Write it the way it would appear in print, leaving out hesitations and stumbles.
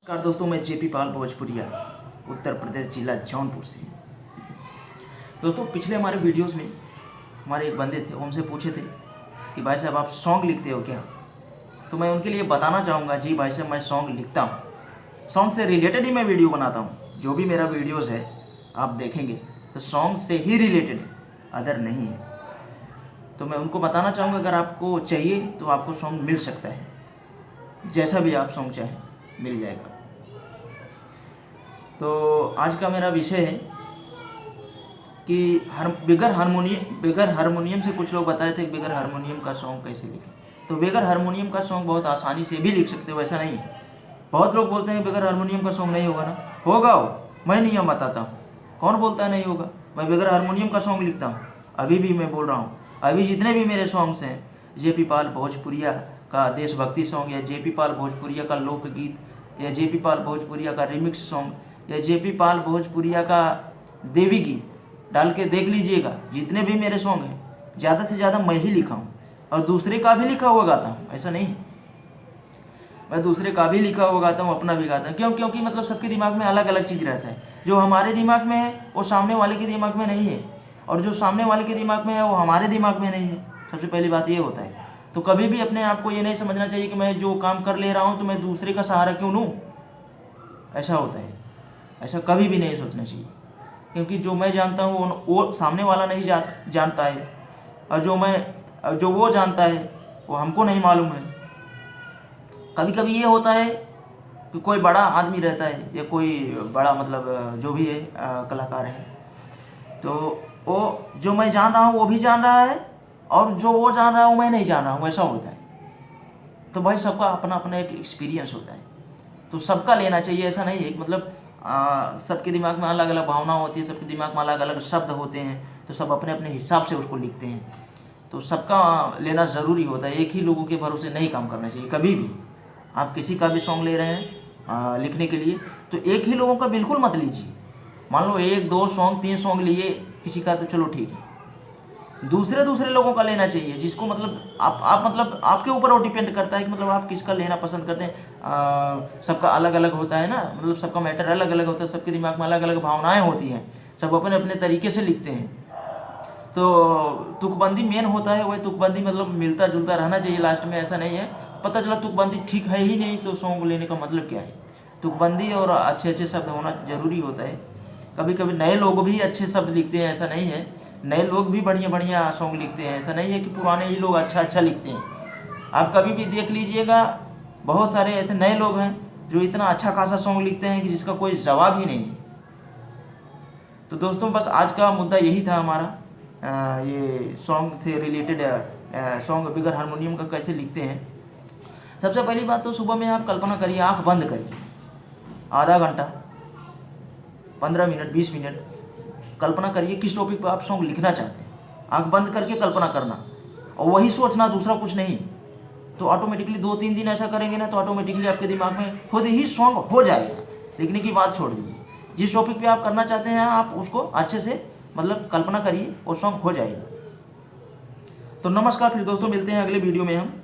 नमस्कार दोस्तों, मैं जेपी पाल भोजपुरिया, उत्तर प्रदेश जिला जौनपुर से। दोस्तों, पिछले हमारे वीडियोस में हमारे एक बंदे थे, वो हमसे पूछे थे कि भाई साहब आप सॉन्ग लिखते हो क्या। तो मैं उनके लिए बताना चाहूँगा, जी भाई साहब मैं सॉन्ग लिखता हूँ। सॉन्ग से रिलेटेड ही मैं वीडियो बनाता हूँ। जो भी मेरा वीडियोज़ है आप देखेंगे तो सॉन्ग से ही रिलेटेड है, अदर नहीं है। तो मैं उनको बताना चाहूँगा, अगर आपको चाहिए तो आपको सॉन्ग मिल सकता है, जैसा भी आप सॉन्ग चाहें मिल जाएगा। तो आज का मेरा विषय है कि बगैर हारमोनियम से कुछ लोग बताए थे कि बगैर हारमोनियम का सॉन्ग कैसे लिखें। तो बगैर हारमोनियम का सॉन्ग बहुत आसानी से भी लिख सकते हो, ऐसा नहीं है। बहुत लोग बोलते हैं बगैर हारमोनियम का सॉन्ग नहीं होगा ना, होगा वो, मैं नियम बताता हूँ। कौन बोलता है नहीं होगा? मैं बगैर हारमोनियम का सॉन्ग लिखता हूँ, अभी भी मैं बोल रहा हूँ। अभी जितने भी मेरे सॉन्ग्स हैं, जेपी पाल भोजपुरिया का देशभक्ति सॉन्ग, या जेपी पाल भोजपुरिया का लोकगीत, या जेपी पाल भोजपुरिया का रिमिक्स सॉन्ग, या जेपी पाल भोजपुरिया का देवी गीत, डाल के देख लीजिएगा। जितने भी मेरे सॉन्ग हैं ज़्यादा से ज़्यादा मैं ही लिखा हूँ, और दूसरे का भी लिखा हुआ गाता हूँ, ऐसा नहीं है। मैं दूसरे का भी लिखा हुआ गाता हूँ, अपना भी गाता हूँ। क्यों? क्योंकि मतलब सबके दिमाग में अलग अलग चीज़ रहता है। जो हमारे दिमाग में है वो सामने वाले के दिमाग में नहीं है, और जो सामने वाले के दिमाग में है वो हमारे दिमाग में नहीं है। सबसे पहली बात ये होता है। तो कभी भी अपने आप को ये नहीं समझना चाहिए कि मैं जो काम कर ले रहा हूँ तो मैं दूसरे का सहारा क्यों लूँ, ऐसा होता है। ऐसा कभी भी नहीं सोचना चाहिए, क्योंकि जो मैं जानता हूँ वो सामने वाला नहीं जानता है, और जो वो जानता है वो हमको नहीं मालूम है। कभी कभी ये होता है कि कोई बड़ा आदमी रहता है, या कोई बड़ा मतलब जो भी है कलाकार है, तो वो जो मैं जान रहा हूँ वो भी जान रहा है, और जो वो जान रहा है वो मैं नहीं जान रहा हूँ, ऐसा होता है। तो भाई सबका अपना अपना एक एक्सपीरियंस होता है, तो सबका लेना चाहिए। ऐसा नहीं है कि मतलब सबके दिमाग में अलग अलग भावना होती है, सबके दिमाग में अलग अलग शब्द होते हैं, तो सब अपने अपने हिसाब से उसको लिखते हैं। तो सबका लेना ज़रूरी होता है, एक ही लोगों के भरोसे नहीं काम करना चाहिए कभी भी। आप किसी का भी सॉन्ग ले रहे हैं लिखने के लिए, तो एक ही लोगों का बिल्कुल मत लीजिए। मान लो 1 2 सॉन्ग 3 सॉन्ग लिए किसी का, तो चलो ठीक है। दूसरे लोगों का लेना चाहिए, जिसको मतलब आप मतलब आपके ऊपर वो डिपेंड करता है कि मतलब आप किसका लेना पसंद करते हैं। सबका अलग अलग होता है ना, मतलब सबका मैटर अलग अलग होता है, सबके दिमाग में अलग अलग भावनाएं होती हैं, सब अपने अपने तरीके से लिखते हैं। तो तुकबंदी मेन होता है, वही तुकबंदी मतलब मिलता जुलता रहना चाहिए लास्ट में। ऐसा नहीं है पता चला तुकबंदी ठीक है ही नहीं तो सॉन्ग लेने का मतलब क्या है। तुकबंदी और अच्छे अच्छे शब्द होना ज़रूरी होता है। कभी कभी नए लोग भी अच्छे शब्द लिखते हैं, ऐसा नहीं है। नए लोग भी बढ़िया बढ़िया सॉन्ग लिखते हैं, ऐसा नहीं है कि पुराने ही लोग अच्छा लिखते हैं। आप कभी भी देख लीजिएगा, बहुत सारे ऐसे नए लोग हैं जो इतना अच्छा खासा सॉन्ग लिखते हैं कि जिसका कोई जवाब ही नहीं है। तो दोस्तों, बस आज का मुद्दा यही था हमारा, ये सॉन्ग से रिलेटेड। सॉन्ग बगैर हारमोनियम का कैसे लिखते हैं। सबसे पहली बात तो सुबह में आप कल्पना करिए, आंख बंद करिए, आधा घंटा 15 मिनट 20 मिनट कल्पना करिए किस टॉपिक पर आप सॉन्ग लिखना चाहते हैं। आंख बंद करके कल्पना करना, और वही सोचना, दूसरा कुछ नहीं। तो ऑटोमेटिकली 2-3 दिन ऐसा करेंगे ना, तो ऑटोमेटिकली आपके दिमाग में खुद ही सॉन्ग हो जाएगा। लिखने की बात छोड़ दीजिए, जिस टॉपिक पे आप करना चाहते हैं आप उसको अच्छे से मतलब कल्पना करिए और सॉन्ग हो जाएगा। तो नमस्कार, फिर दोस्तों मिलते हैं अगले वीडियो में हम।